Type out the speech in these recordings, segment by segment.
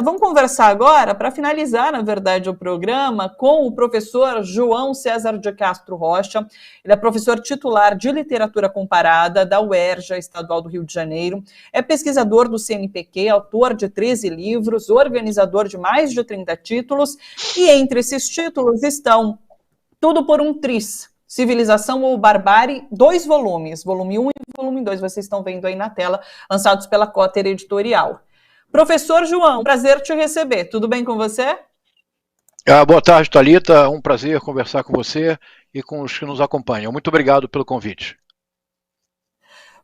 Vamos conversar agora, para finalizar, na verdade, o programa, com o professor João César de Castro Rocha. Ele é professor titular de Literatura Comparada da UERJ, Estadual do Rio de Janeiro. É pesquisador do CNPq, autor de 13 livros, organizador de mais de 30 títulos. E entre esses títulos estão Tudo por um Triz, Civilização ou Barbárie, 2 volumes, volume 1 e volume 2, vocês estão vendo aí na tela, lançados pela Cotter Editorial. Professor João, prazer te receber. Tudo bem com você? Boa tarde, Thalita. Um prazer conversar com você e com os que nos acompanham. Muito obrigado pelo convite.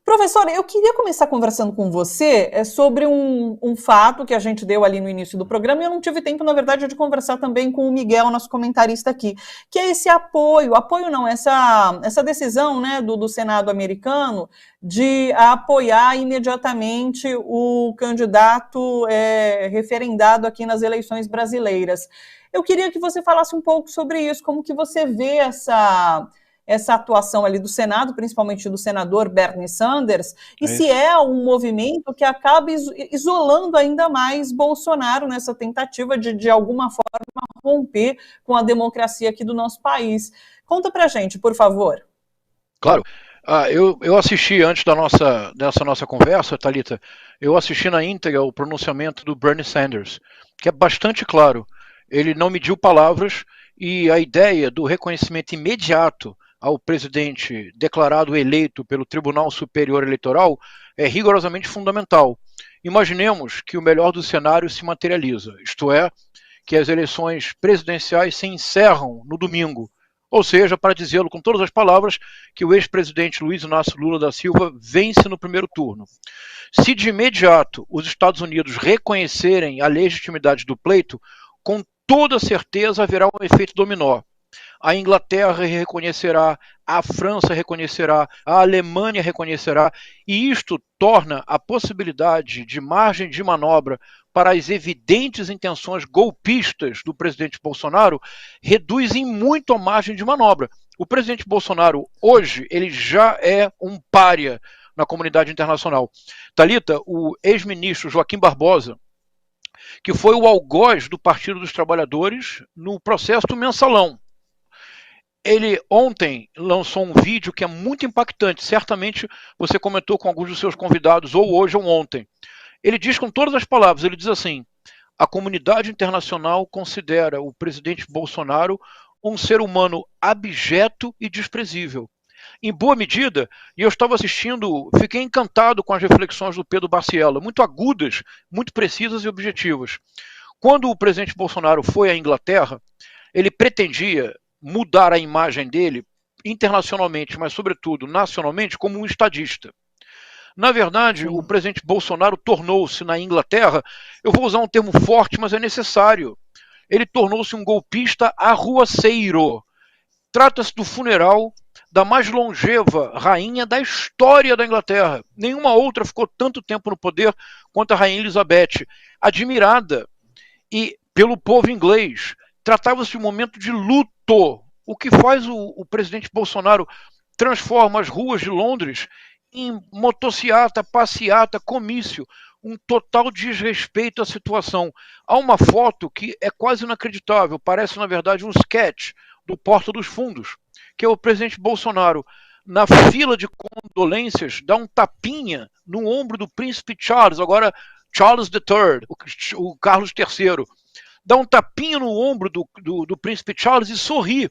Professor, eu queria começar conversando com você sobre um fato que a gente deu ali no início do programa e eu não tive tempo, na verdade, de conversar também com o Miguel, nosso comentarista aqui, que é esse apoio não, essa decisão, né, do Senado americano de apoiar imediatamente o candidato referendado aqui nas eleições brasileiras. Eu queria que você falasse um pouco sobre isso, como que você vê essa atuação ali do Senado, principalmente do senador Bernie Sanders, e se é um movimento que acaba isolando ainda mais Bolsonaro nessa tentativa de alguma forma, romper com a democracia aqui do nosso país. Conta pra gente, por favor. Claro. Eu assisti antes dessa nossa conversa, Thalita, eu assisti na íntegra o pronunciamento do Bernie Sanders, que é bastante claro. Ele não mediu palavras e a ideia do reconhecimento imediato ao presidente declarado eleito pelo Tribunal Superior Eleitoral é rigorosamente fundamental. Imaginemos que o melhor dos cenários se materializa, isto é, que as eleições presidenciais se encerram no domingo, ou seja, para dizê-lo com todas as palavras, que o ex-presidente Luiz Inácio Lula da Silva vence no primeiro turno. Se de imediato os Estados Unidos reconhecerem a legitimidade do pleito, com toda certeza haverá um efeito dominó. A Inglaterra reconhecerá, a França reconhecerá, a Alemanha reconhecerá, e isto torna a possibilidade de margem de manobra para as evidentes intenções golpistas do presidente Bolsonaro, reduz em muito a margem de manobra. O presidente Bolsonaro, hoje, ele já é um pária na comunidade internacional. Thalita, o ex-ministro Joaquim Barbosa, que foi o algoz do Partido dos Trabalhadores no processo do mensalão. Ele ontem lançou um vídeo que é muito impactante, certamente você comentou com alguns dos seus convidados, ou hoje ou ontem. Ele diz com todas as palavras, ele diz assim: a comunidade internacional considera o presidente Bolsonaro um ser humano abjeto e desprezível. Em boa medida, e eu estava assistindo, fiquei encantado com as reflexões do Pedro Barciela, muito agudas, muito precisas e objetivas. Quando o presidente Bolsonaro foi à Inglaterra, ele pretendia mudar a imagem dele internacionalmente, mas sobretudo nacionalmente, como um estadista. Na verdade, o presidente Bolsonaro tornou-se na Inglaterra, eu vou usar um termo forte, mas é necessário, ele tornou-se um golpista arruaceiro. Trata-se do funeral da mais longeva rainha da história da Inglaterra. Nenhuma outra ficou tanto tempo no poder quanto a rainha Elizabeth, admirada e pelo povo inglês. Tratava-se de um momento de luto. O que faz o presidente Bolsonaro transforma as ruas de Londres em motociata, passeata, comício, um total desrespeito à situação. Há uma foto que é quase inacreditável, parece na verdade um sketch do Porta dos Fundos, que é o presidente Bolsonaro, na fila de condolências, dá um tapinha no ombro do príncipe Charles, agora Charles III, o Carlos III, dá um tapinha no ombro do príncipe Charles e sorri.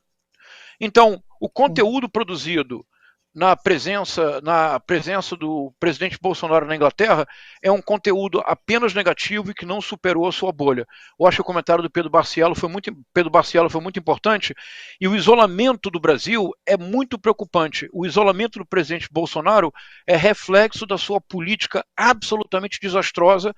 Então, o conteúdo produzido na presença do presidente Bolsonaro na Inglaterra é um conteúdo apenas negativo e que não superou a sua bolha. Eu acho que o comentário do Pedro Barciela foi muito importante, e o isolamento do Brasil é muito preocupante. O isolamento do presidente Bolsonaro é reflexo da sua política absolutamente desastrosa,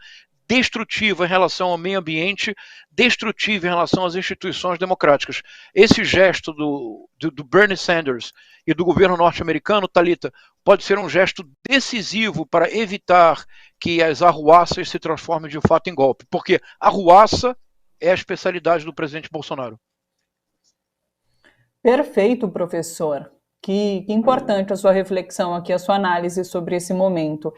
destrutiva em relação ao meio ambiente, destrutiva em relação às instituições democráticas. Esse gesto do Bernie Sanders e do governo norte-americano, Thalita, pode ser um gesto decisivo para evitar que as arruaças se transformem de fato em golpe, porque arruaça é a especialidade do presidente Bolsonaro. Perfeito, professor. Que importante a sua reflexão aqui, a sua análise sobre esse momento.